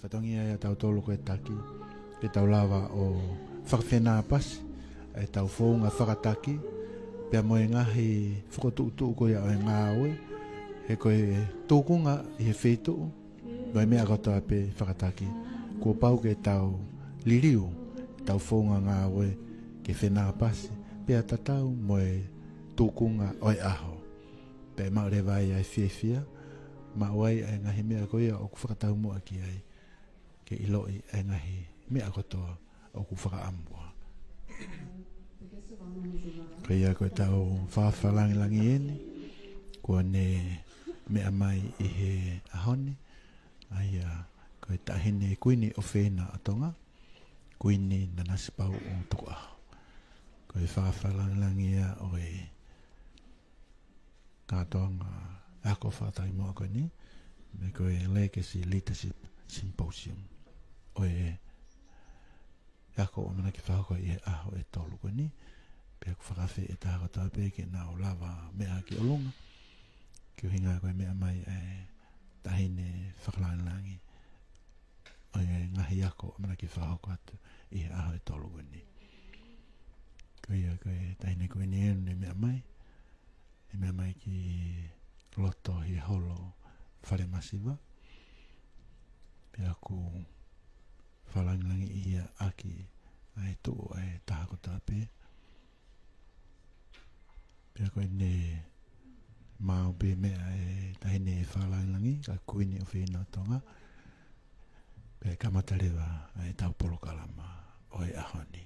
whatongi ai a tau tolu koe taki, ke tau lava o whakawhena pasi, e tau whounga whakataki, pia moe ngahi whakotuutu koe a e ngā oe, he koe tūkunga i he whetu, vai mea katoa pe whakataki, kua pau ke tau liriu, tau whounga ngā oe ke whena pasi, pia tatau moe tūkunga oi aho. Pe mau re vai ai whiawhia, ma wai ai ngahi mea koe o ku whakatau mua ki ai, ke iloi ai ngahi mea kotoa o ku whakaambua. Ko ia koe tau whawhalangi eni, kua ne mea mai i he ahoni, ai koe tahine kuini o whena atonga, kuini na nasipau o tuku aho. Koe whawhalangi ia o e kātoanga ako whātai mua koe ni, me koe Legacy Leadership Symposium. O e ako o mana ki whako i he aho e tolu koe ni, pe aku whakawhi e tāko tāpe ke nā o lava mea ki olunga, ki o hinga koe mea mai e tahine whakalangi, o e ngahi ako o mana ki whako atu i he aho e tolu koe ni. Koe ia koe tahine koe ni enu mea mai, e mea mai ki loto hi holo whare masiva. Pe aku whalangi ia aki ai tu ai tahako tāpe. Pe aku ne mau be mea e tahine whalangi ka kuini o whina tonga. Pe kamatarewa ai tau polokalama o e ahoni.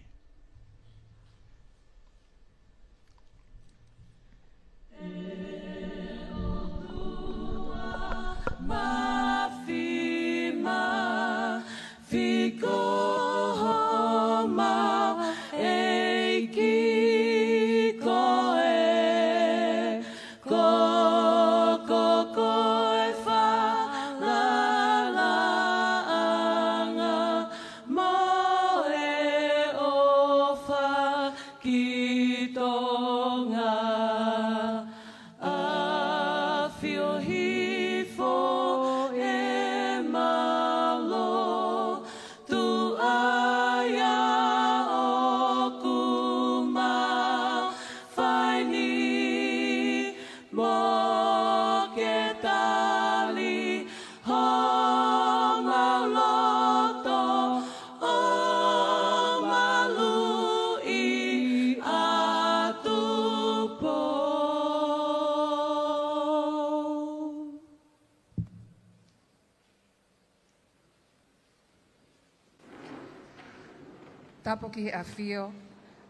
Tapo ki he awhio,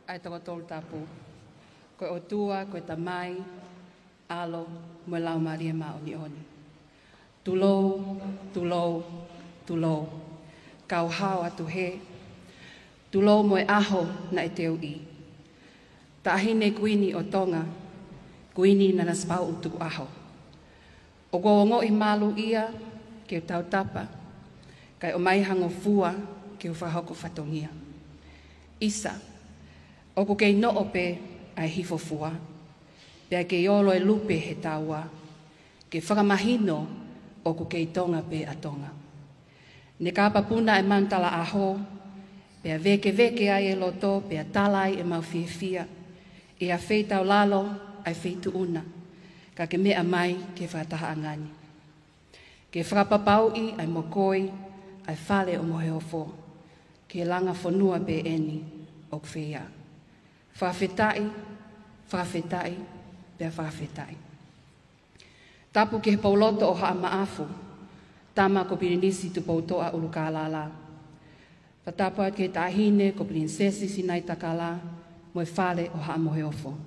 ai tonga tolu tapu. Koe o tua, koe ta mai, alo, moe lau maria ma oni oni. Tulou, tulou, tulou. Kau hao atu he. Tulou moe aho na e teo i. Ta ahine kuini o tonga, kuini na naspau utu aho. O goongo i malu ia, ke o tau tapa, kai o mai hango fua, ke o whahoko whatongia. Isa, o ko kei no ope ai hifofua, pea kei olo e lupe he taua, ke whakamahino o ko kei tonga pe a tonga. Ne ka papuna e mantala aho, pea veke ai e loto, pea talai e mau fia, e a feitau lalo ai feitu una, ka ke mea mai ke whataha angani. Ke whakapapau i ai mokoi, ai whale o moheofo, ke langa whanua pe eni o kwhea. Whawhetai, pea whawhetai. Tapu ke he pauloto o haa maafu, tama ko pirinisi tu pautoa ulukalala. Whatapu at ke tahine ko prinsesi sinai takala, mo e whale o haa moheofo.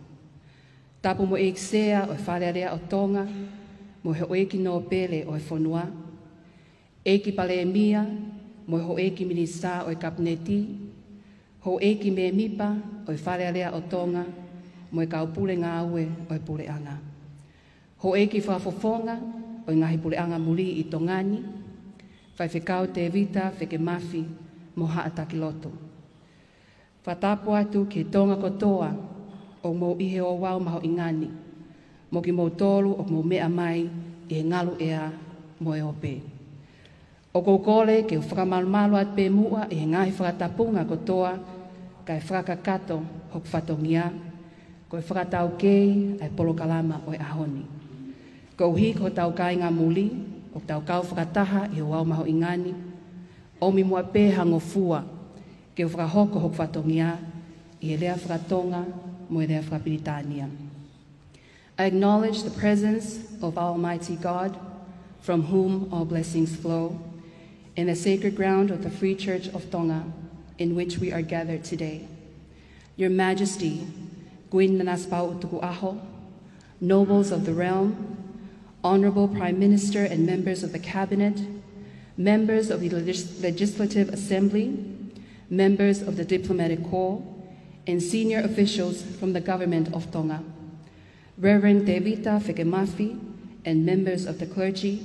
Tapu mo eiksea o e whale area o tonga, mo he oeki no pele o e whanua. Eiki pale e mia, mo ho eki minisa o e kapneti, ho eki me mipa o e wharearea o tonga, mo e kaupule ngā ue o e puleanga. Ho eki whafofonga o e ngahi puleanga muri i tongani, whai whekau te vita wheke mafi mo haataki loto. Whatapu atu ke tonga kotoa o mo ihe o wau maho ingani, mo ki mo tolu o mo mea mai i he ngalu ea mo e ope. O kokole ke whakamalumalo at pe mua e ngai whakatapunga kotoa kai whakakato hok whatongia, koe whakatau kei ai polokalama o e ahoni. Ko uhi ko tau kai ngā muli, o tau kau whakataha i o waumaho ingani, o mi mua pē hango fua, ke o whakahoko hok whatongia, i e lea whakatonga mo e lea whakapiritania. I acknowledge the presence of Almighty God, from whom all blessings flow, in the sacred ground of the Free Church of Tonga, in which we are gathered today. Your Majesty, Gwyn Nanaspau Utuku Aho, nobles of the realm, Honorable Prime Minister and members of the Cabinet, members of the Legislative Assembly, members of the Diplomatic Corps, and senior officials from the Government of Tonga, Reverend Tevita Whekemafi, and members of the clergy,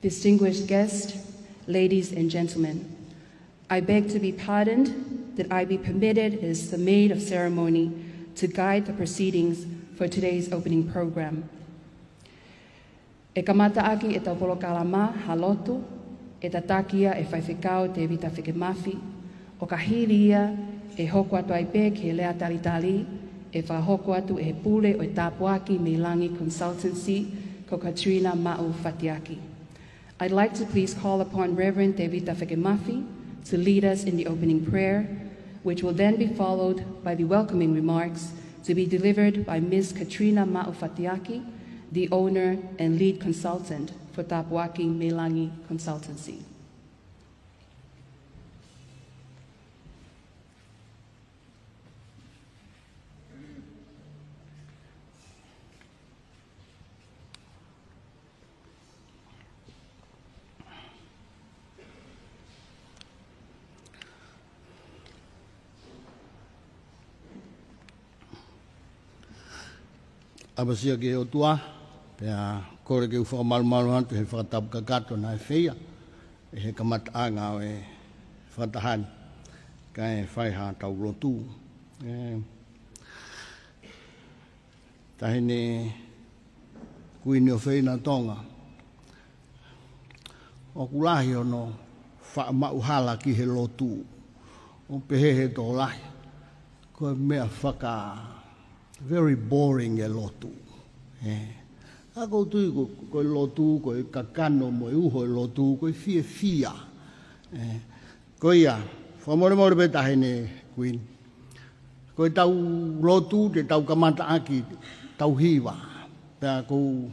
distinguished guests, ladies and gentlemen, I beg to be pardoned that I be permitted as the maid of ceremony to guide the proceedings for today's opening program. E kamata aki e tau polokalama halotu, e tatakia e whaiwhikau te Tevita Whekemafi, o ka hiri ia e hoko atu ai pē ke lea talitali, e whahoko atu e pule o e Tapuaki Meilangi Consultancy, ko Katrina Ma'u Fatiaki. I'd like to please call upon Reverend Tevita Whekemafi to lead us in the opening prayer, which will then be followed by the welcoming remarks to be delivered by Ms. Katrina Ma'u Fatiaki, the owner and lead consultant for Tapuaki Meilangi Consultancy. Abasia ke o tua, pea kore ke whakamarumaru hantu he whakatapu kakato na e whia, e he kamata anga o e whakatahani, ka e whaiha tau rotu. Tahine kuini o whina Tonga, o kulahi o no whaamauhala ki he lotu, o pehehe tō lahi, ko mea very boring e lotu. A koutu ko lotu, ko kakano mo e uho e lotu, ko fia. Ko ia, whamore pe tahine kuin. Ko tau lotu, te tau kamata aki, tau hiwa. Pea ko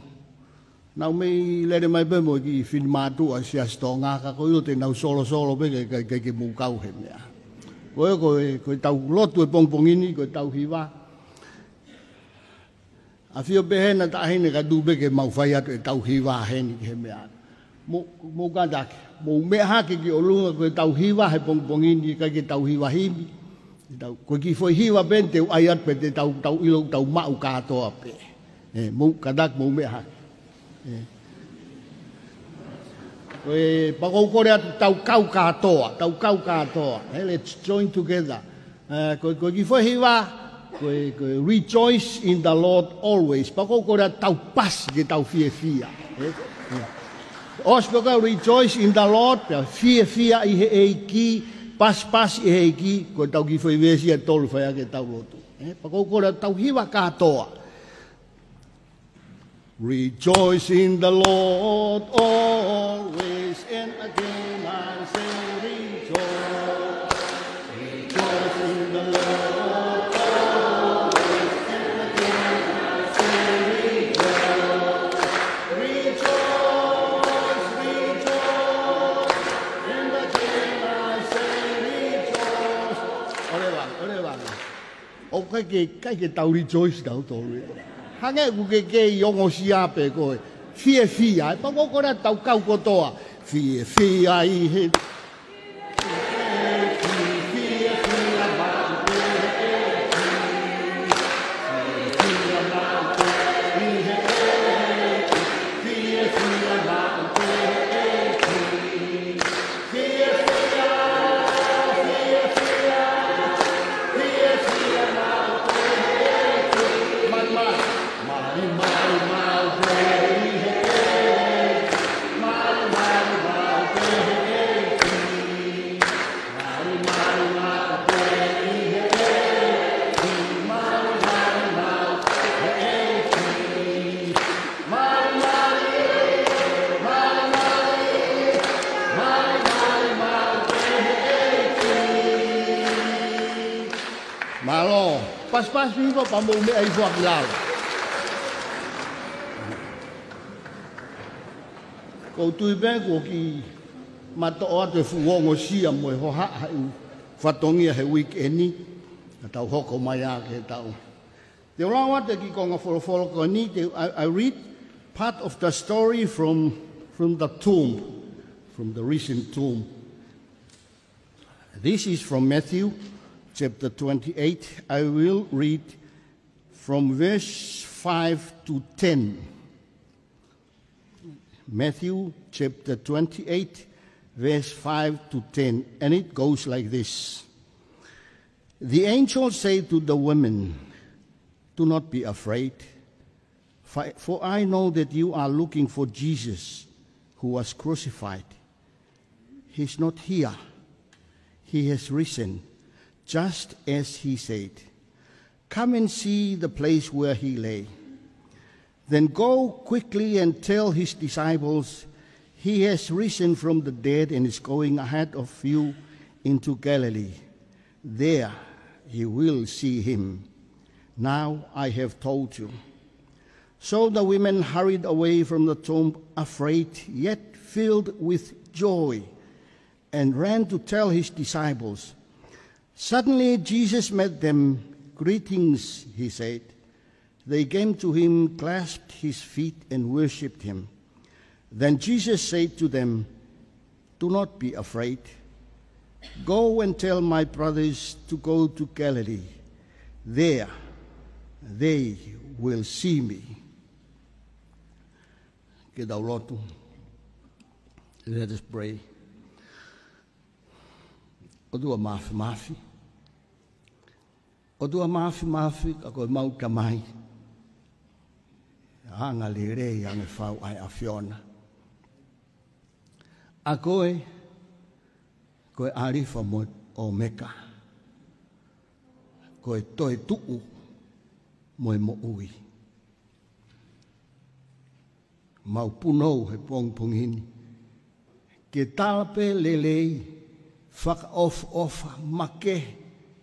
nau mei lere mai pe mo ki whinmatu a sias tō ngaka, ko ilo te nau solo pe ke mukau he mea. Ko tau lotu e pongpongini, ko tau hiwa. A whio pehena tahine ka dupe ke mau whai atu e tau hiwa heni ke he mea. Mo kandake, mo mea hake ki o lunga koe tau hiwa he pongpongini ka ke tau hiwa himi. Koe ki foi hiwa ben te ai atu pe te tau ilo tau mau katoa pe. Mo kandake mo mea hake. Koe pakou kore atu tau kau katoa. Let's join together. Koe ki foi hiwa, rejoice in the Lord always. Pako kora tau pas ke tau fia. Os pako rejoice in the Lord, fia i he eiki, pas i he eiki, ko tau ki foi vesi e tolu whai ake tau lotu. Pako kora tau hiwa katoa. Rejoice in the Lord always, and again I say rejoice. Rejoice in the Lord. O kai ke tau rejoice tau tōru. Hange ku ke iongo siape koe. Fia, pa kora tau kau kotoa. Fia i he. pas viva pa mo me ai fuak lau. Ko tui ben ko ki mato atu fuongo sia mo ho ha fatongia he weekend tau hoko mai a ke tau. Te ora te ki konga folo ko ni I read part of the story from the tomb, from the recent tomb. This is from Matthew chapter 28. I will read from verse 5 to 10. Matthew chapter 28, verse 5 to 10. And it goes like this. The angel said to the women, "Do not be afraid, for I know that you are looking for Jesus who was crucified. He's not here. He has risen, just as he said. Come and see the place where he lay. Then go quickly and tell his disciples, he has risen from the dead and is going ahead of you into Galilee. There you will see him. Now I have told you." So the women hurried away from the tomb, afraid yet filled with joy, and ran to tell his disciples. Suddenly Jesus met them. "Greetings," he said. They came to him, clasped his feet, and worshipped him. Then Jesus said to them, "Do not be afraid. Go and tell my brothers to go to Galilee. There they will see me." Let us pray. Odua mafi. Odua mafi ako mau kamai. Hanga lirei ang fau ai afiona. Akoe koe arifa mo o meka. Koe toi tuu mo ui. Mau punou he pongpongini. Ke talape lelei whakaofa make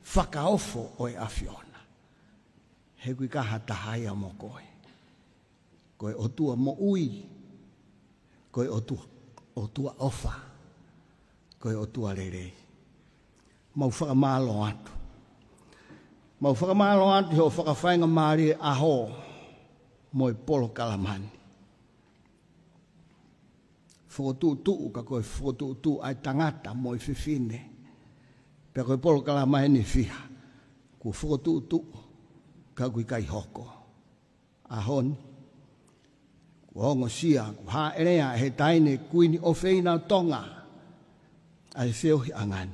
whakaofo o e afiona. He kui ka hatahaya mo koe. Koe otua mo ui. Koe otua ofa. Koe otua lelei. Mau whakamalo atu. Mau whakamalo atu ho whakawhainga maari aho mo e polo kalamani. Whotu ka koe whotu ai tangata mo i whiwhine. Pea koe polo kalamai ni whiha. Ko whotu ka kui kai hoko. Ahon. Ko hongo sia. Ko haa erea he taine kuini o wheina tonga. Ai whiohi angan.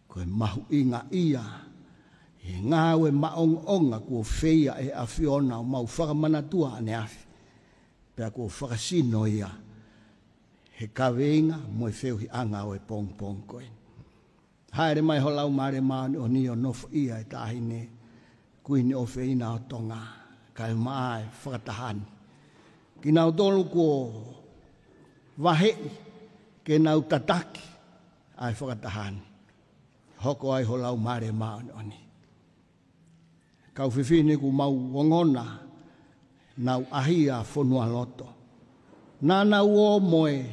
Koe mahu inga ia. I ngāwe maonga ko wheia e awhiona o mau whakamanatua ane awhi. Pea ko whakasino ia, he kaweinga mo e whewhi anga o e pong koe. Haere mai ho lau maare maani o ni o nofo ia e tahine, kuini o whina o tonga, kai maae whakatahani. Ki nau tolu ko wahei, ke nau tataki, ai whakatahani. Hoko ai ho lau maare maani o ni. Kau whiwhine ku mau wangona, nau ahia whonua loto. Nana o moe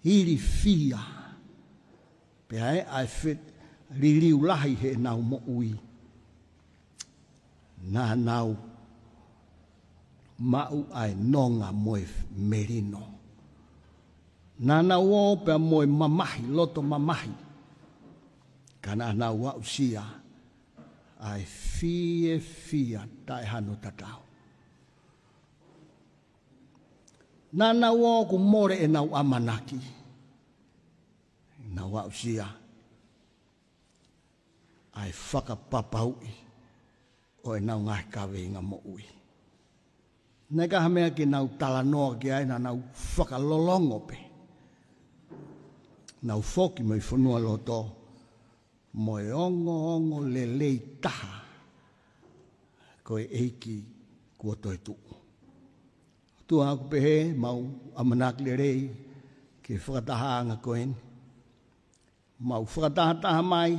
hiri fia. Pea e ai whit ririu lahi he nau mo ui. Nā nau mau ai nonga moe merino. Nana o pea moe mamahi, loto mamahi. Kana nau au sia. Ai fia tai hano tatau. Nana wo ku more e nau amanaki. Nau au sia. Ai whakapapaui o e nau ngai kaweinga mo ui. Neka hamea ki nau talanoa ki aina nau whakalolongo pe. Nau whoki mai whanua loto. Moe ongo lelei taha. Koe eiki kua toi tu. Tua aku pehe mau amanak lerei ke whakataha anga koen. mau whakataha mai,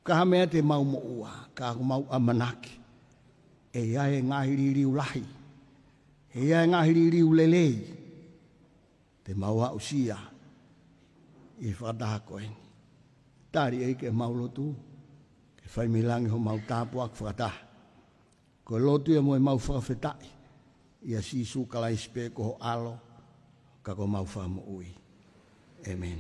ka mea te mau mo ua, ka mau amanaki. E ia e ngahiri riu lahi, e ia e ngahiri riu lelei, te mau a usia, i whakataha koe. Tari e ke mau lotu, ke whaimilangi ho mau tāpua ki whakataha. Ko lotu e moe mau whakawhetai, ia sisu kalai spe ko ho alo, ka ko mau whamo ui. Amen.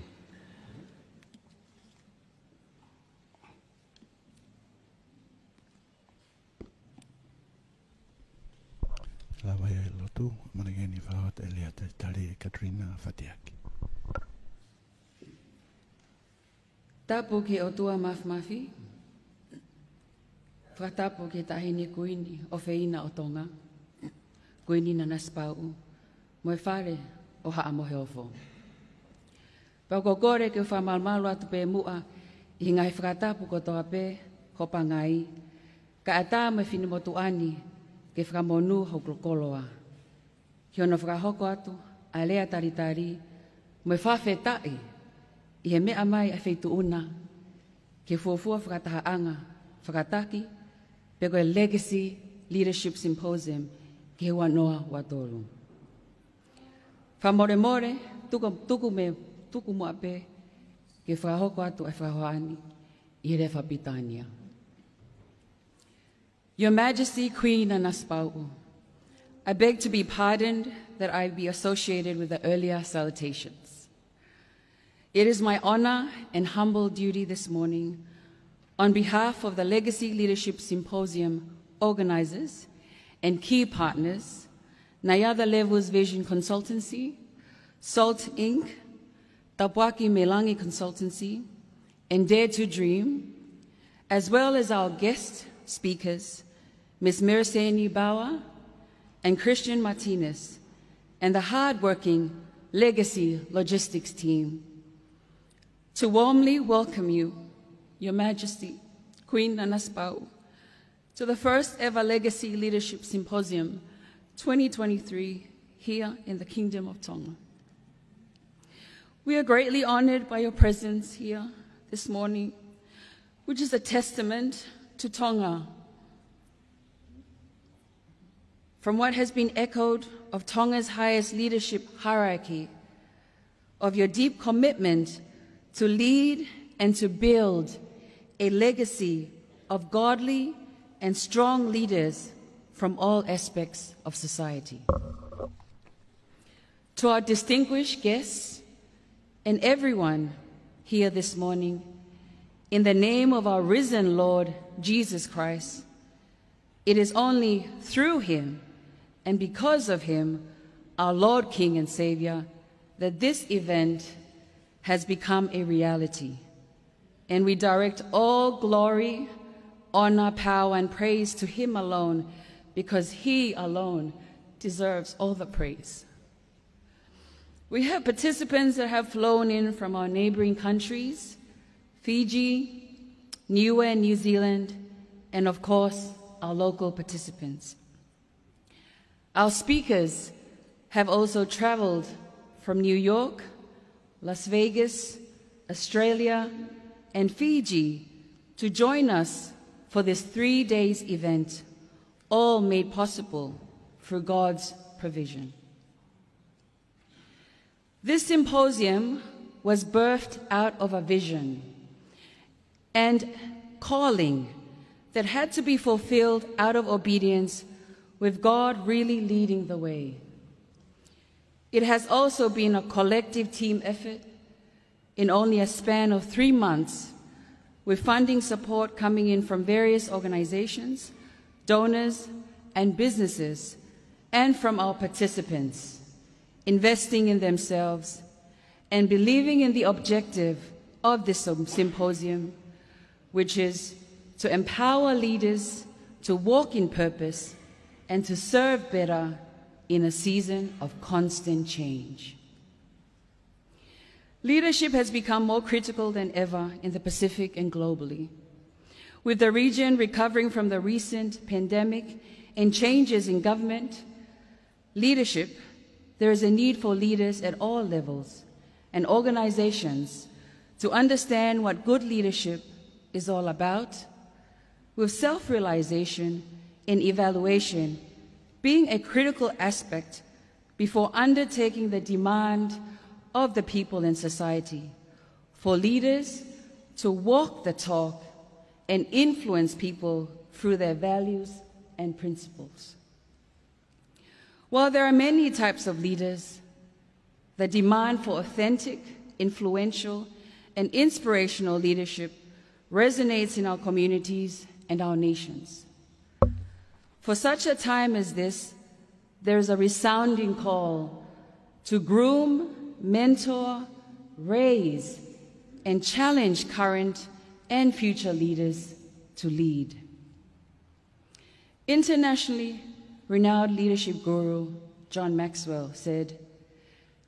Lawa ia lotu, manangeni whahot elia te tari e Katrina Fatiaki. Tapu ki o tua mafi, whatapu ki tahini kuini o whiina o tonga, kuini na naspau, moe whare o haa mohe ofo. Pau ko kore ke whamalmalu atu pe mua, i ngai whakatapu ko toa pe, hopa ngai, ka ata me whini motu ani, ke whakamonu hau klokoloa. Ki ono whakahoko atu, a lea taritari, moe whawhetai, i he mea mai a wheitu una, ke fuafua whakatahaanga, whakataki, pe koe Legacy Leadership Symposium, ke he wanoa watoru. Whamore more, tuku mua pe, ke whakahoko atu a whakahoani, i re whapitania. Your Majesty, Queen Anaspau, I beg to be pardoned that I be associated with the earlier salutations. It is my honor and humble duty this morning, on behalf of the Legacy Leadership Symposium organizers and key partners, Nayada Levels Vision Consultancy, SALT Inc., Tapwaki Melangi Consultancy, and Dare to Dream, as well as our guest speakers, Ms. Miraseni Bauer and Christian Martinez, and the hard-working Legacy Logistics team, to warmly welcome you, Your Majesty, Queen Anaspau, to the first ever Legacy Leadership Symposium 2023 here in the Kingdom of Tonga. We are greatly honored by your presence here this morning, which is a testament to Tonga. From what has been echoed of Tonga's highest leadership hierarchy, of your deep commitment to lead and to build a legacy of godly and strong leaders from all aspects of society. To our distinguished guests and everyone here this morning, in the name of our risen Lord Jesus Christ, it is only through him and because of him, our Lord, King, and Savior, that this event has become a reality. And we direct all glory, honor, power, and praise to him alone, because he alone deserves all the praise. We have participants that have flown in from our neighboring countries, Fiji, Niue and New Zealand, and of course, our local participants. Our speakers have also traveled from New York, Las Vegas, Australia, and Fiji to join us for this 3 days event, all made possible through God's provision. This symposium was birthed out of a vision and calling that had to be fulfilled out of obedience, with God really leading the way. It has also been a collective team effort in only a span of 3 months, with funding support coming in from various organizations, donors, and businesses, and from our participants, investing in themselves and believing in the objective of this symposium, which is to empower leaders to walk in purpose and to serve better in a season of constant change. Leadership has become more critical than ever in the Pacific and globally. With the region recovering from the recent pandemic and changes in government leadership, there is a need for leaders at all levels and organizations to understand what good leadership is all about, with self-realization and evaluation being a critical aspect before undertaking the demand of the people in society, for leaders to walk the talk and influence people through their values and principles. While there are many types of leaders, the demand for authentic, influential, and inspirational leadership resonates in our communities and our nations. For such a time as this, there is a resounding call to groom, mentor, raise, and challenge current and future leaders to lead. Internationally renowned leadership guru John Maxwell said,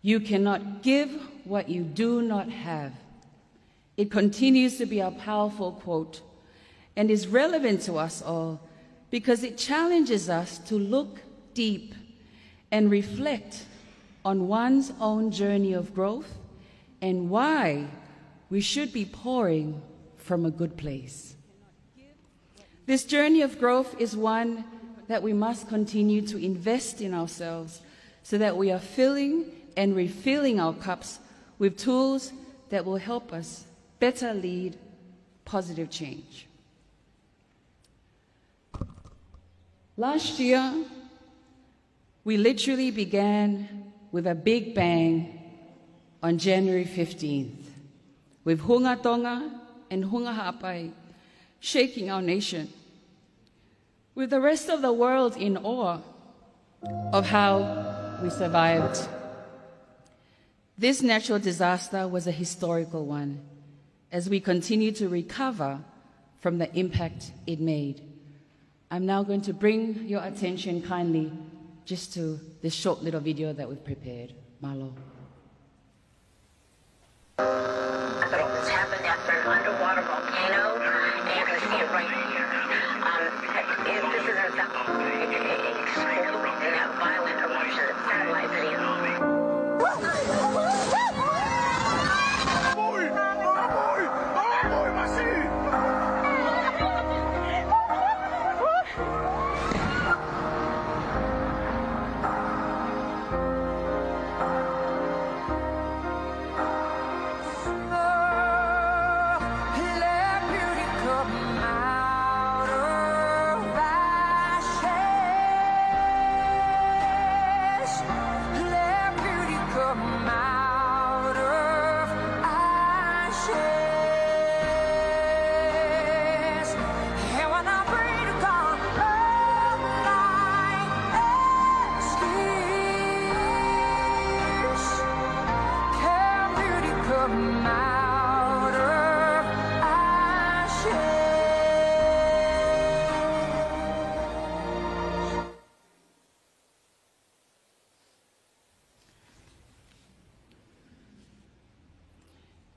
"You cannot give what you do not have." It continues to be a powerful quote and is relevant to us all because it challenges us to look deep and reflect on one's own journey of growth and why we should be pouring from a good place. This journey of growth is one that we must continue to invest in ourselves so that we are filling and refilling our cups with tools that will help us better lead positive change. Last year, we literally began with a big bang on January 15th, with Hunga Tonga and Hunga Ha'apai shaking our nation, with the rest of the world in awe of how we survived. This natural disaster was a historical one as we continue to recover from the impact it made. I'm now going to bring your attention kindly just to this short little video that we've prepared. Malo. This happened after an underwater volcano, and you're going to see it right here. This is an example. It exploded in that violent eruption, satellite video.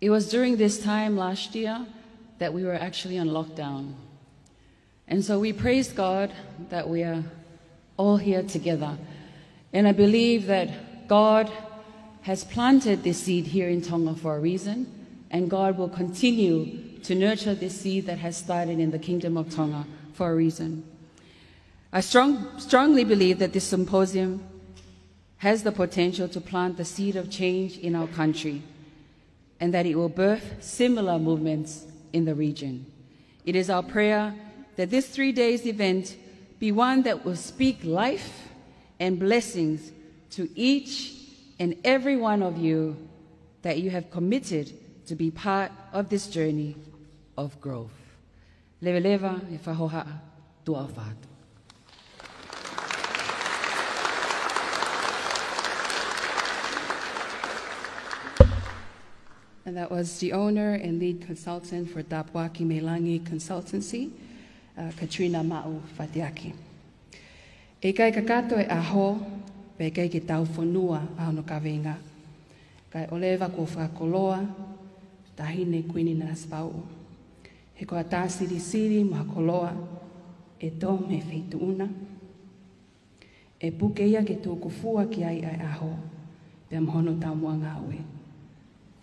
It was during this time last year that we were actually on lockdown. And so we praise God that we are all here together. And I believe that God has planted this seed here in Tonga for a reason, and God will continue to nurture this seed that has started in the Kingdom of Tonga for a reason. I strongly believe that this symposium has the potential to plant the seed of change in our country, and that it will birth similar movements in the region. It is our prayer that this 3 days event be one that will speak life and blessings to each and every one of you, that you have committed to be part of this journey of growth. Lewa lewa e whahoha tua o whātua. And that was the owner and lead consultant for Tapuaki Melangi Consultancy, Katrina Ma'u Fatiaki. E kai kakato e aho, pe kai ki tau whanua ao no kawenga. Kai olewa ko whakoloa, tahine kuini na spau. He koa tā siri siri ma koloa, e tō me wheitu una. E puke ia ke tō kufua ki ai ai aho, pe amhono tā mua ngāwe.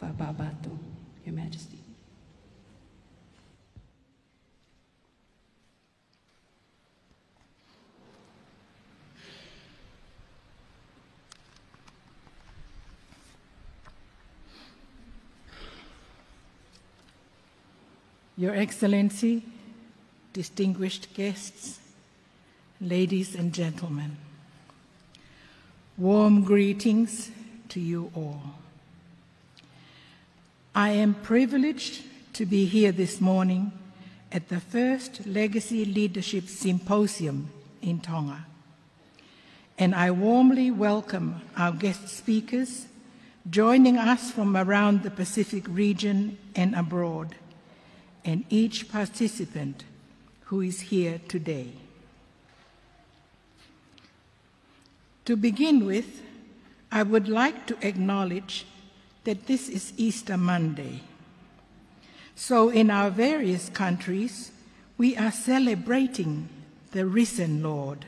Babatu. Your Majesty. Your Excellency, distinguished guests, ladies and gentlemen, warm greetings to you all. I am privileged to be here this morning at the first Legacy Leadership Symposium in Tonga, and I warmly welcome our guest speakers joining us from around the Pacific region and abroad, and each participant who is here today. To begin with, I would like to acknowledge that this is Easter Monday. So in our various countries, we are celebrating the risen Lord.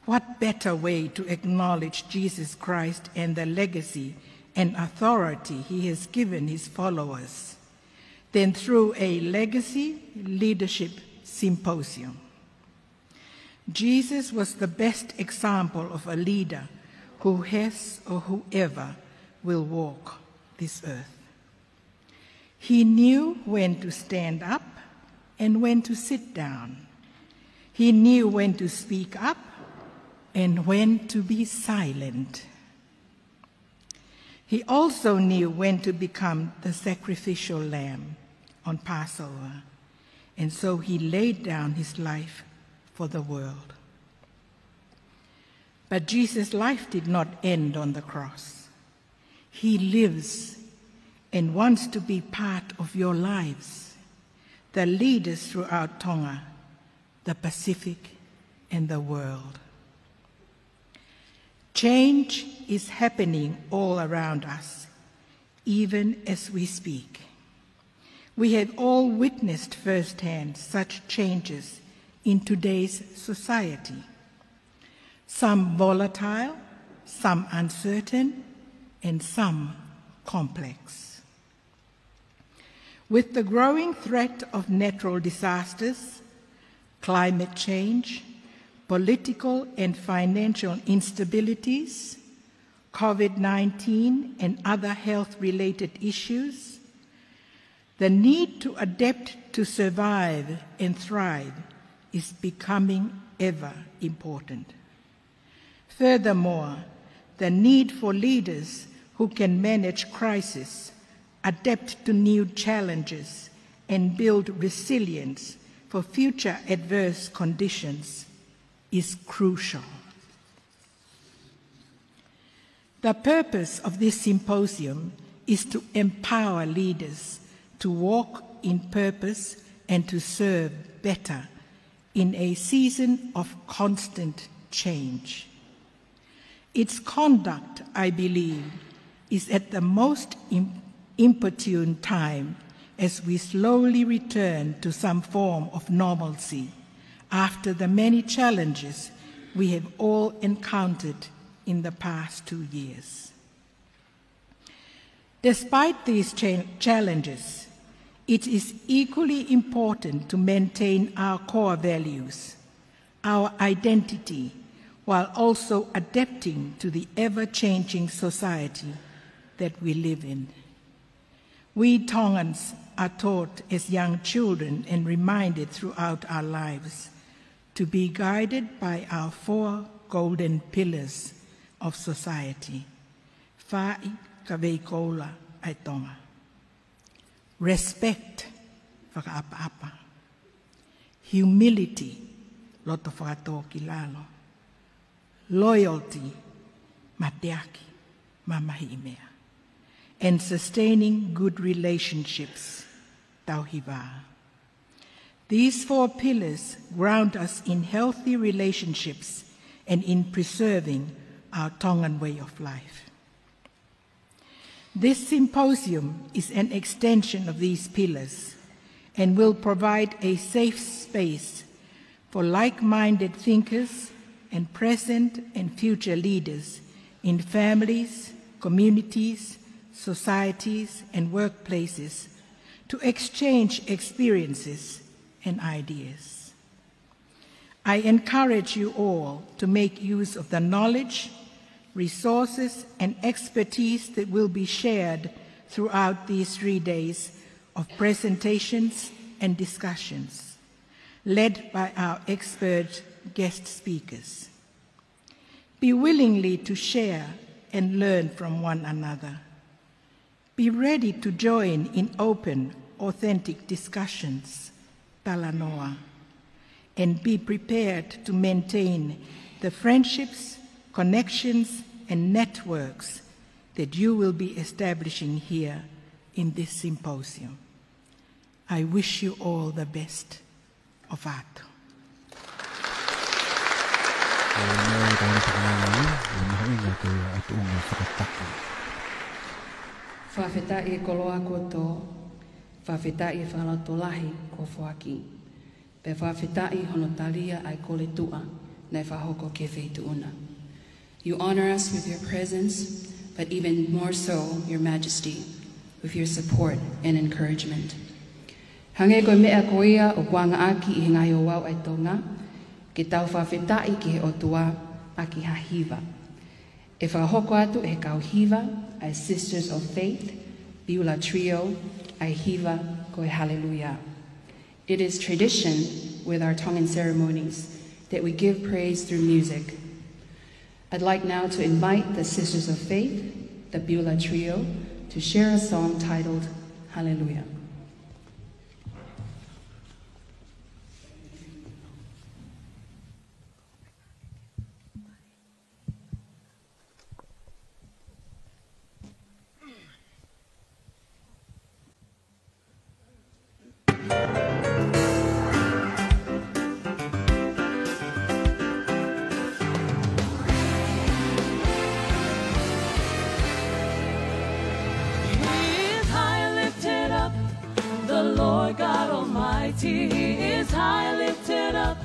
What better way to acknowledge Jesus Christ and the legacy and authority he has given his followers than through a Legacy Leadership Symposium? Jesus was the best example of a leader who has or whoever will walk this earth. He knew when to stand up and when to sit down. He knew when to speak up and when to be silent. He also knew when to become the sacrificial lamb on Passover, and so he laid down his life for the world. But Jesus' life did not end on the cross. He lives and wants to be part of your lives, the leaders throughout Tonga, the Pacific, and the world. Change is happening all around us, even as we speak. We have all witnessed firsthand such changes in today's society. Some volatile, some uncertain, and some complex. With the growing threat of natural disasters, climate change, political and financial instabilities, COVID-19 and other health-related issues, the need to adapt to survive and thrive is becoming ever important. Furthermore, the need for leaders who can manage crisis, adapt to new challenges, and build resilience for future adverse conditions is crucial. The purpose of this symposium is to empower leaders to walk in purpose and to serve better in a season of constant change. Its conduct, I believe, is at the most opportune time as we slowly return to some form of normalcy after the many challenges we have all encountered in the past 2 years. Despite these challenges, it is equally important to maintain our core values, our identity, while also adapting to the ever-changing society that we live in. We Tongans are taught as young children and reminded throughout our lives to be guided by our 4 golden pillars of society. Fa'i kaweikola ai Tonga. Respect, whakaapa-apa. Humility, loto whakatoki lalo. Loyalty, mateaki, mamahi mea. And sustaining good relationships, tauhiwa. These 4 pillars ground us in healthy relationships and in preserving our Tongan way of life. This symposium is an extension of these pillars and will provide a safe space for like-minded thinkers and present and future leaders in families, communities, societies, and workplaces to exchange experiences and ideas. I encourage you all to make use of the knowledge, resources, and expertise that will be shared throughout these 3 days of presentations and discussions, led by our expert guest speakers. Be willingly to share and learn from one another. Be ready to join in open, authentic discussions, talanoa, and be prepared to maintain the friendships, connections, and networks that you will be establishing here in this symposium. I wish you all the best. Ovato. Whawhetai e koloa koto, whawhetai e whanatolahi ko whaki. Pe whawhetai hono talia ai kole tua, nei whahoko ke wheituuna. You honor us with your presence, but even more so, your majesty, with your support and encouragement. Hange koe mea koea o kuanga aki I ngai o wau ai tonga, ke tau whawhetai ki he otua a ki hahiva. E whahoko atu e kau hiva, ai Sisters of Faith, Beulah Trio, ai hiva koe hallelujah. It is tradition with our Tongan ceremonies that we give praise through music. I'd like now to invite the Sisters of Faith, the Beulah Trio, to share a song titled Hallelujah. He is high lifted up,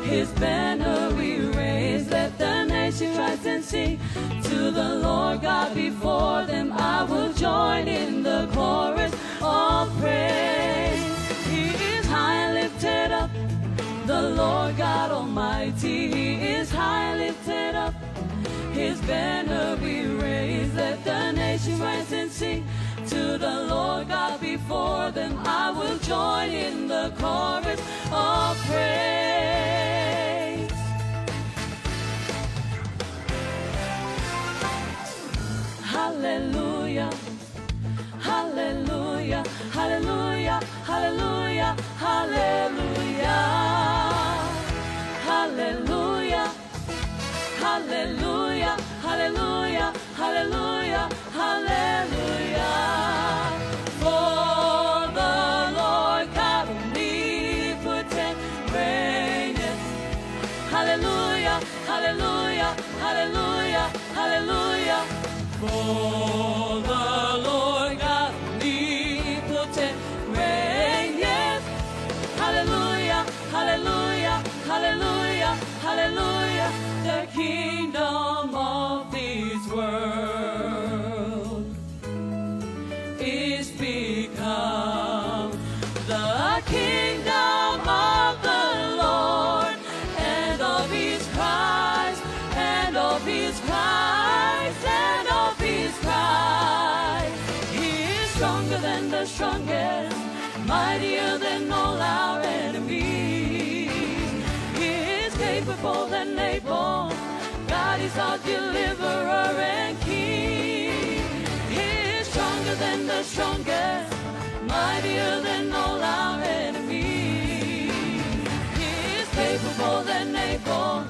his banner we raise. Let the nation rise and sing to the Lord God before them. I will join in the chorus of praise. He is high lifted up, the Lord God Almighty. He is high lifted up, his banner we raise. Let the nation rise and sing to the Lord God before them. I will join in the chorus of praise. Hallelujah, hallelujah, hallelujah, hallelujah, hallelujah, hallelujah, hallelujah, hallelujah, hallelujah, hallelujah. For the Lord God omnipotent reigneth. Hallelujah, hallelujah, hallelujah, hallelujah. For the Lord God omnipotent reigneth. Hallelujah, hallelujah, hallelujah, hallelujah. The kingdom of this world is become the kingdom of the Lord and of his Christ, and of his Christ, and of his Christ. He is stronger than the strongest, mightier than all our enemies. He is capable and able. God is our deliverer and king. He is stronger than the strongest, mightier than all our enemies. He is capable and able.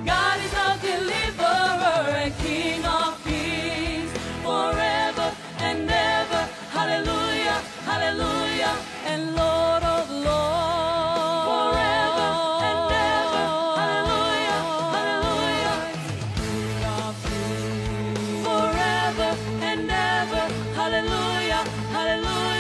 God is our deliverer and King of kings, forever and ever. Hallelujah, hallelujah, and Lord of lords. Forever and ever. Hallelujah, hallelujah. Forever and ever. Hallelujah, hallelujah.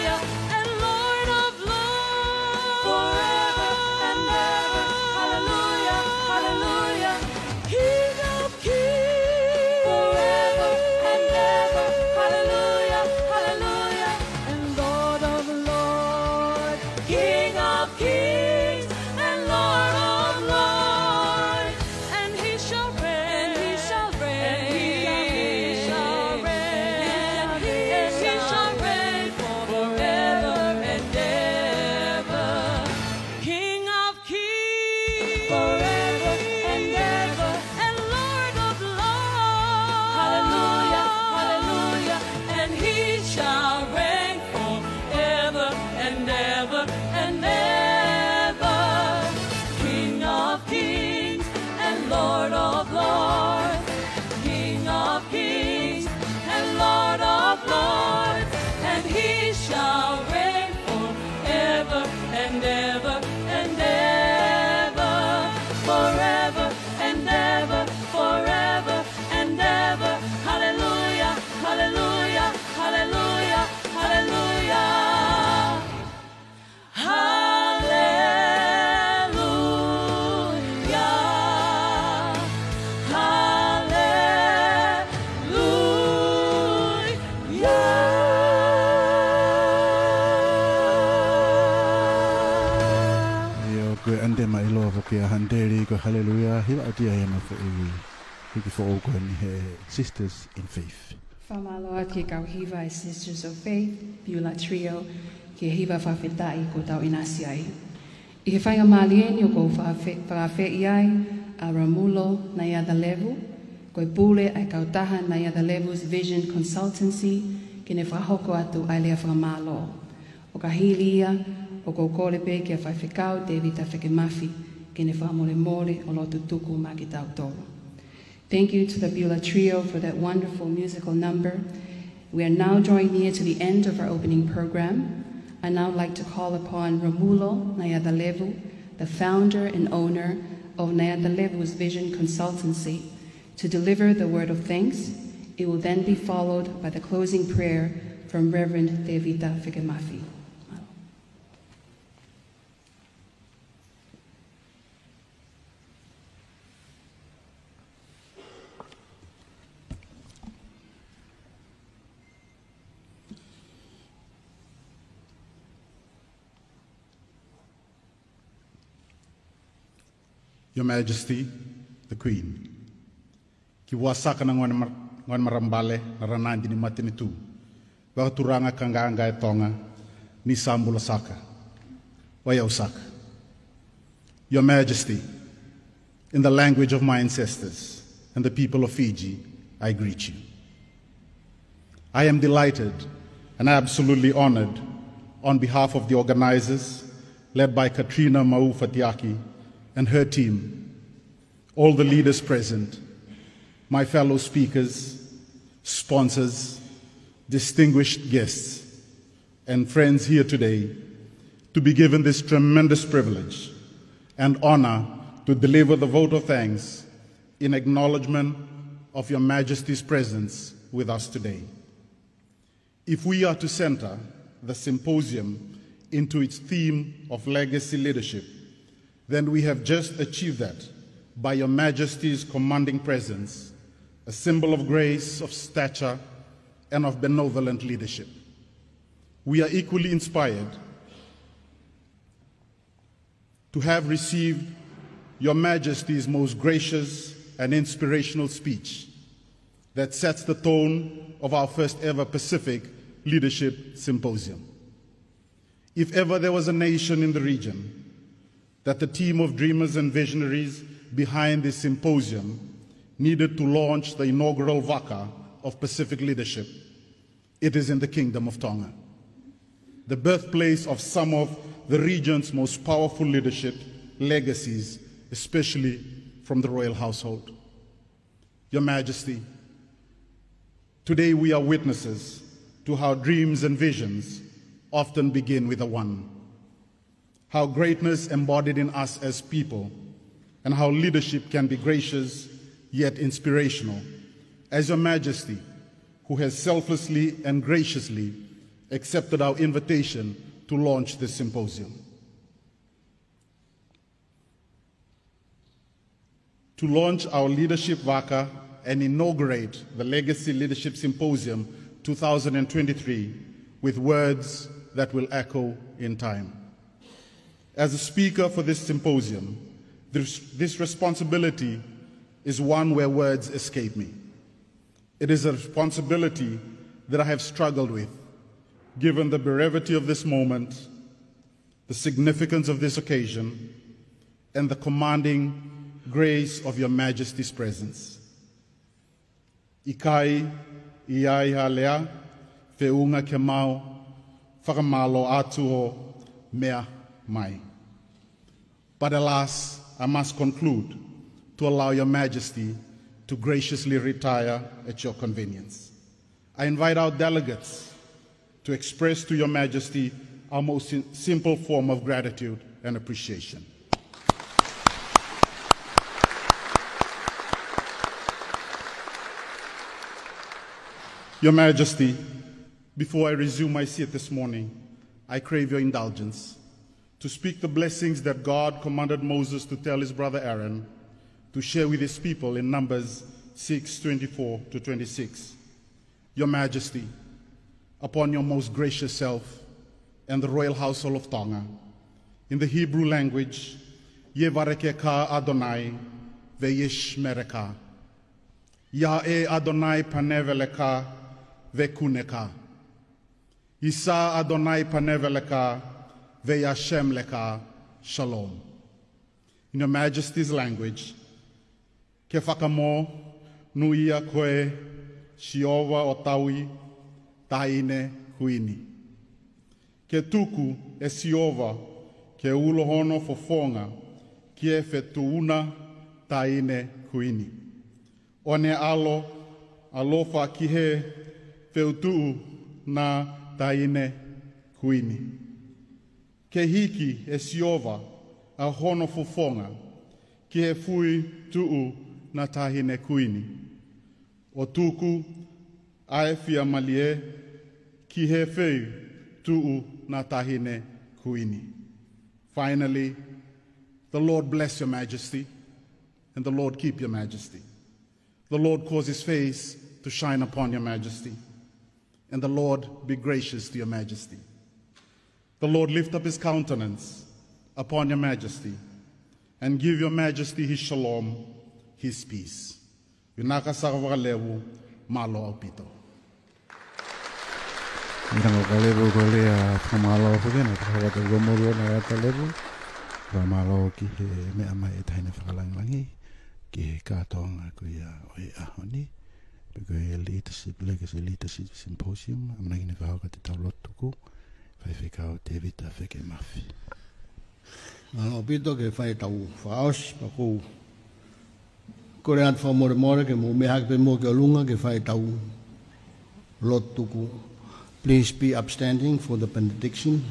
of kings and Lord of lords, and he shall reign, and he shall reign, he shall reign, and he shall reign forever and ever. King of kings forever and ever, and Lord of lords. Hallelujah, hallelujah, and he shall reign forever and ever and ever. King of kings and Lord of lords, King of kings and Lord of lords, and he shall reign forever and ever and ever, forever and ever, forever and ever. Hallelujah, hallelujah, hallelujah, hallelujah. Koe ande mai loa whake a handeri ko hallelujah. Hiwa atia hema fo iwi. Hiki fo o koe ni he sisters in faith. Whamaloa ki kau hiva e Sisters of Faith, Beulah Trio, ki hiva whawhetai ko tau inasi ai. I he whainga malieni o kou whawhewhi ai a Ramulo na ia the level, koe pule ai kautaha na ia the Levels Vision Consultancy, ki ne whahoko atu ai lea whamalo. O ka hili ia, o kou korepe ki a whaiwhikau te vita whekemafi, ki ne whamore more o lotu tuku ma ki tau tolo. Thank you to the Beulah Trio for that wonderful musical number. We are now drawing near to the end of our opening program. I now like to call upon Romulo Nayadalevu, the founder and owner of Nayadalevu's Vision Consultancy, to deliver the word of thanks. It will then be followed by the closing prayer from Reverend Devita Fikemafi. Your Majesty, the Queen, ki wasaka na ngon marambale na ranandi ni matini tu, wa turanga kanganga e tonga ni sambula saka, wa ya usaka. Your Majesty, in the language of my ancestors and the people of Fiji, I greet you. I am delighted and absolutely honored on behalf of the organizers, led by Katrina Mau-Fatiaki, and her team, all the leaders present, my fellow speakers, sponsors, distinguished guests, and friends here today, to be given this tremendous privilege and honor to deliver the vote of thanks in acknowledgement of Your Majesty's presence with us today. If we are to center the symposium into its theme of legacy leadership, then we have just achieved that by Your Majesty's commanding presence, a symbol of grace, of stature, and of benevolent leadership. We are equally inspired to have received Your Majesty's most gracious and inspirational speech that sets the tone of our first ever Pacific Leadership Symposium. If ever there was a nation in the region that the team of dreamers and visionaries behind this symposium needed to launch the inaugural Waka of Pacific leadership, it is in the Kingdom of Tonga, the birthplace of some of the region's most powerful leadership legacies, especially from the royal household. Your Majesty, today we are witnesses to how dreams and visions often begin with a one, how greatness embodied in us as people, and how leadership can be gracious yet inspirational, as Your Majesty, who has selflessly and graciously accepted our invitation to launch this symposium. To launch our Leadership Waka and inaugurate the Legacy Leadership Symposium 2023 with words that will echo in time. As a speaker for this symposium, this responsibility is one where words escape me. It is a responsibility that I have struggled with, given the brevity of this moment, the significance of this occasion, and the commanding grace of Your Majesty's presence. Ikai, iai halea, feunga ke mau, whakamalo atu o mea mai. But alas, I must conclude to allow Your Majesty to graciously retire at your convenience. I invite our delegates to express to Your Majesty our most simple form of gratitude and appreciation. Your Majesty, before I resume my seat this morning, I crave your indulgence to speak the blessings that God commanded Moses to tell his brother Aaron to share with his people in Numbers 6:24-26. Your Majesty, upon your most gracious self and the royal household of Tonga, in the Hebrew language, Yevareke ka Adonai ve'yesh mereka. Ya'e Adonai paneveleka ve'kuneka. Isa Adonai paneveleka ve'yashem leka shalom. In Your Majesty's language, ke whakamo nuia koe shiova o taui taine huini. Ke tuku e siova ke ulohono fofonga ki e whetuuna taine huini. O ne alo alofa ki he wheutuu na taine huini. Ke hiki e siova a hono fofonga ki he fui tuu na tahine kuini. O tuku ae fia malie ki he wheu tuu na tahine kuini. Finally, the Lord bless Your Majesty, and the Lord keep Your Majesty. The Lord cause His face to shine upon Your Majesty, and the Lord be gracious to Your Majesty. The Lord lift up His countenance upon Your Majesty, and give Your Majesty His shalom, His peace. Yunaka Sarvalevu, Malo Alpito. Nang kalebu kolea pamalo pugena pawat gomoro na kalebu pamalo ki me ama etaina whakalangi ki katonga kuia oi ahoni because leadership leadership symposium am nangini whaka te taulotuku whai whikao te vita wheke mafi. Malo pito ke whai tau whaos paku kore atu whamore ke mo mehak pe mo ke olunga ke whai tau lotuku. Please be upstanding for the benediction.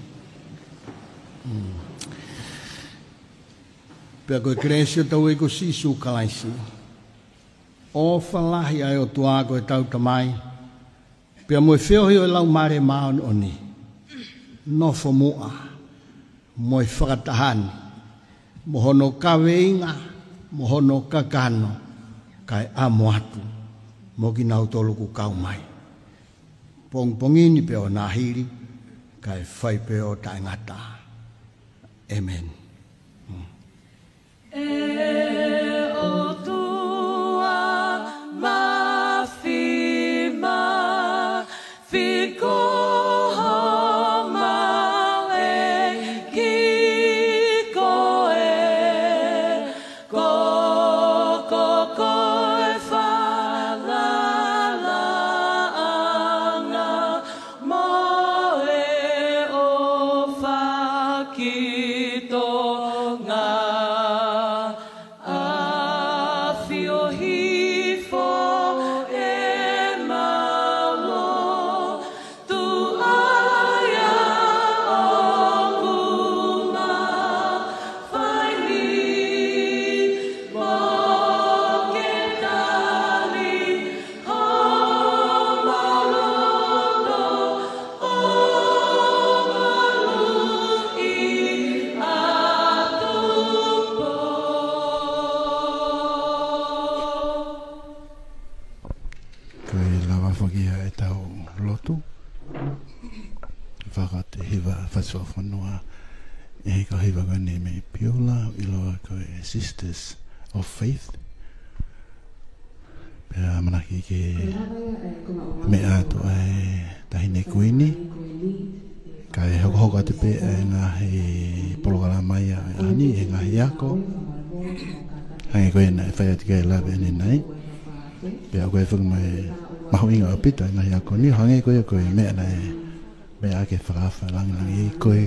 Pea koe kresio tau e ko sisu kalaisi. O whalahi ai o tua koe tau tamai. Pea moe whiohi o lau mare maon oni. Nofo mua. Moe whakatahani. Mohono kaweinga. Mohono kakano. Kai amoatu. Moki nau tolu ku kaumai. Pongpongini pe o nahiri, kai whai pe o taingata. Amen. E o tua mawhima, whiko hama e ki koe, koe whalala. hei waka ni me piola ilo ko Sisters of Faith. Pea manaki ke me ato ai tahine kuini. Ka e hoko te pe e ngā hei polokala mai a ani e ngā hei ako. Hange koe na e whai ati kai lawe ni nei. Pea koe whaka mai mahu inga o pita ngā hei ako ni. Hange koe mea na e mea ake whakawha langi i koe.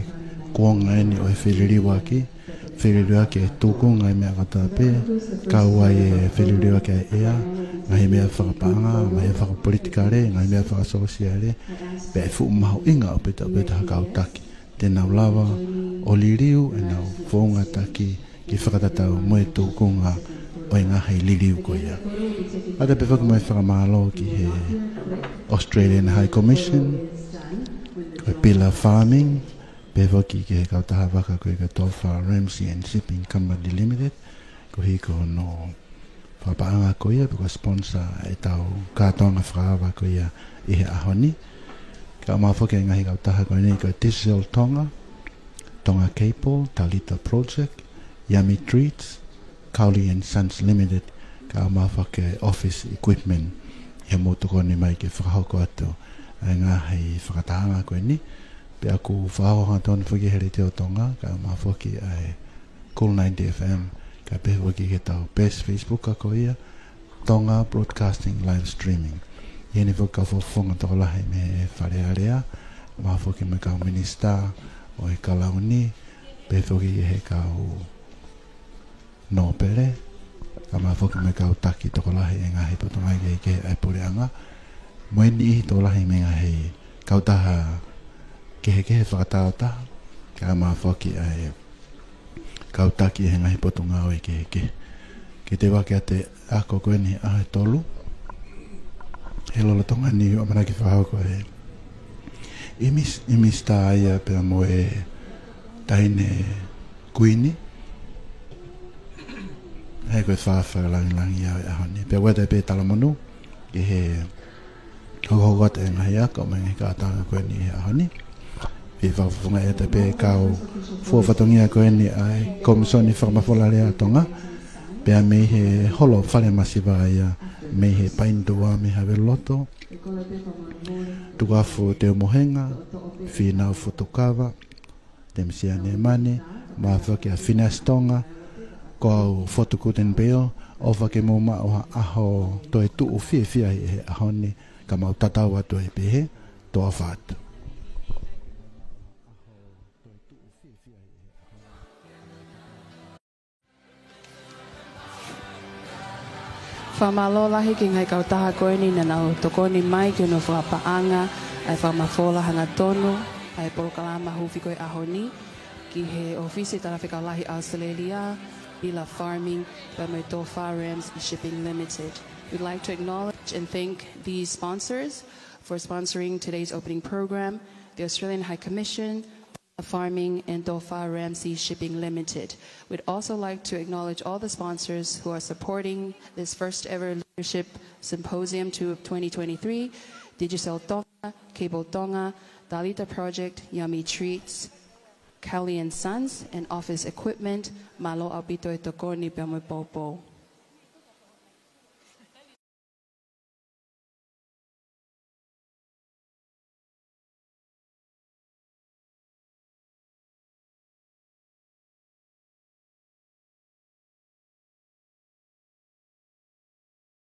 Kuonga ni o e whiririwa ki. Whiririwa ki e tūku ngai mea kata pe. Kaua e whiririwa ki e ea. Ngai mea whakapanga, ngai mea whakapolitikare, ngai mea whakasosiare. Pe e fu mahu inga o peta hakau taki. Tēnau lawa o liriu e nau whonga taki ki whakatatau moe tūkunga o ngā hei liriu ko ia. Ata pe whakamai whakamalo ki he Australian High Commission, ko Pillar Farming, pe whaki ki he kautaha waka koe ka Tawha Ramsey and Shipping Company Limited, ko hiko no whapaanga ko ia, pe ko sponsor e tau kātonga whakawa ko ia i he ahoni. Ka maa whaki ngahi kautaha ko nei ko Tissel Tonga, Tonga Cable, Talita Project, Yummy Treats, Cowley and Sons Limited, ka maa whaki office equipment, ia motoko ni mai ke whakahoko atu, ngā hei whakatahanga ko ni. Pe aku whahoha tonu whaki here te o Tonga, ka maa whaki ai Cool 90 FM, ka pe whaki ke tau best Facebook ako ia, Tonga Broadcasting Live Streaming. Ieni whaka whonga toko lahi me whare area, maa whaki me kau minister o he kalauni, pe whaki he kau nōpere, ka maa whaki me kau taki toko lahi e ngā he potongai ke ke ai pureanga, moeni i toko lahi me ngā hei kautaha ke he whakataota, ka maa whaki ai kautaki he ngahi potunga o e ke ke. Ke te wake a te ako koe ni ahe tolu, he lola tonga ni o manaki whahau koe he. Imis tā aia pēr mo e taine kuini, hei koe whawhara langi au e ahoni. Pēr weta pē talamonu, ke he hokohokot e ngahi ako, mengi kātanga koe ni he ahoni. Pēr whawhunga e te pē kau fuafatongia koe ni ai komisoni whakamawholare a tonga, pēr mei he holo whare masiwa ia, mei he paindua me hawe loto, tukafu te mohenga, whinau fotokawa, te msia ne mane, maa whake a Finastonga, ko au fotokuten peo, o whake mo mao aho toe tuu whia i he ahoni, ka mau tatau atu e pehe, toa whātu. Whamalo lahi ki ngai kautaha koe ni nanau tokoni mai ki no whapaanga ai whamafola hana tonu ai polokalama huwhi koe ahoni ki he ofisi tarawhika lahi Australia, Pillar Farming, Bamoi Tawha Ramsey Shipping Limited. We'd like to acknowledge and thank these sponsors for sponsoring today's opening program, the Australian High Commission, Farming and Tawha Ramsey Shipping Limited. We'd also like to acknowledge all the sponsors who are supporting this first ever leadership symposium to 2023, Digicel Tonga, Cable Tonga, Talita Project, Yummy Treats, Cowley and Sons, and Office Equipment, Malo Apito e Tokoni Pēmoi Popo.